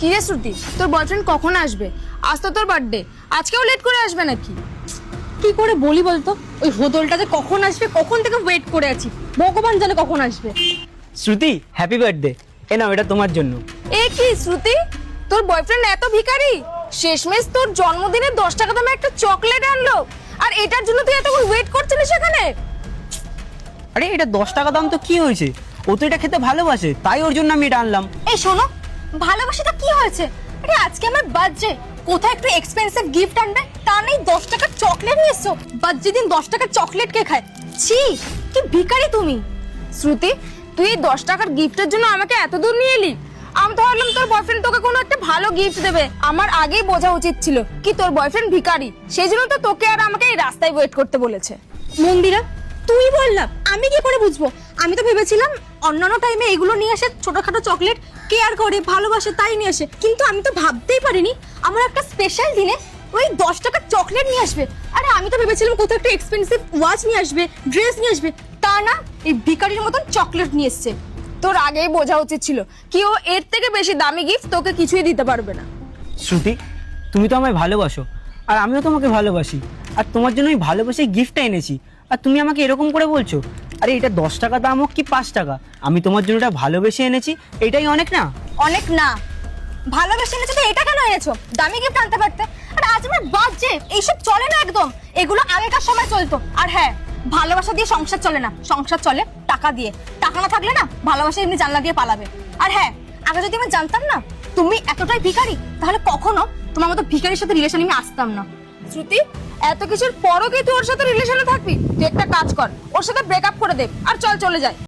কি রে শ্রুতি, তোর বয়ফ্রেন্ড কখন আসবে? আজ তো তোর বার্থডে, আজকেও লেট করে আসবে নাকি? কি করে বলি বলতো, ওই হোদলটাতে কখন আসবে, কখন থেকে ওয়েট করে আছি, ভগবান জানে কখন আসবে। শ্রুতি, হ্যাপি বার্থডে। এ নাও, এটা তোমার জন্য। এ কি শ্রুতি, তোর বয়ফ্রেন্ড এত ভিখারি? শেষমেশ তোর জন্মদিনে 10 টাকা দামে একটা চকলেট আনলো, আর এটার জন্য তুই এতক্ষণ ওয়েট করছিলি সেখানে? আরে এটা 10 টাকা দাম তো কি হয়েছে, ও তো এটা খেতে ভালোবাসে, তাই ওর জন্য আমি এটা আনলাম। এই শোনো, ভালোবাসাটা কি হয়েছে? আরে আজকে আমার বার্থডে, কোথায় একটু এক্সপেন্সিভ গিফট আনবে, তা নেই 10 টাকার চকলেট নিয়ে এসছো। বার্থডে দিন 10 টাকার চকলেট কে খায়? ছি, কি ভিখারি তুমি। শ্রুতি, তুই এই 10 টাকার গিফটের জন্য আমাকে এত দূর নিয়ে এলি? আমি তো ভাবলাম তোর বয়ফ্রেন্ড তোকে কোনো একটা ভালো গিফট দেবে। আমার আগেই বোঝা উচিত ছিল কি তোর বয়ফ্রেন্ড ভিখারি, সেই জন্য তো তোকে আর আমাকে এই রাস্তায় ওয়েট করতে বলেছে। মন্দিরা, তুই বললাম, আমি কি করে বুঝবো? আমি তো ভেবেছিলাম অন্যান্য টাইমে এগুলো নিয়ে আসে, ছোটখাটো চকলেট কেয়ার করে ভালোবাসে তাই নিয়ে আসে, কিন্তু আমি তো ভাবতেই পারিনি আমার একটা স্পেশাল দিনে ওই 10 টাকার চকলেট নিয়ে আসবে। আরে আমি তো ভেবেছিলাম কোথাও একটা এক্সপেন্সিভ ওয়াচ নিয়ে আসবে, ড্রেস নিয়ে আসবে, তা না, এই ভিখারির মতন চকলেট নিয়ে এসছে। তোর আগেই বোঝা উচিত ছিল কি ও এর থেকে বেশি দামি গিফট তোকে কিছুই দিতে পারবে না। শ্রুতি, তুমি তো আমায় ভালোবাসো, আর আমিও তোমাকে ভালোবাসি, আর তোমার জন্য আমি ভালোবাসে গিফটটা এনেছি, আর তুমি আমাকে এরকম করে বলছো? আরে এটা 10 টাকা দাম হোক কি 5 টাকা, আমি তোমার জন্য এটা ভালোবেসে এনেছি, এটাই অনেক না? অনেক না, ভালোবেসে এনেছো তো এটা কেন এনেছো? দামি গিফট আনতে পারতে। আর আজ আমার বার্থডে, এইসব চলে না একদম, এগুলো আগেকার সময় চলতো। আর হ্যাঁ, ভালোবাসা দিয়ে সংসার চলে না, সংসার চলে টাকা দিয়ে। টাকা না থাকলে না ভালোবাসা এমনি জানলা দিয়ে পালাবে। আর হ্যাঁ, আগে যদি আমি জানতাম না তুমি এতটাই ভিখারি, তাহলে কখনো তোমার মতো ভিখারির সাথে রিলেশন আমি আসতাম না। শ্রুতি, এত কিছুর পরও কি তুই ওর সাথে রিলেশনে থাকবি? তুই একটা কাজ কর, ওর সাথে ব্রেকআপ করে দে আর চল চলে যায়।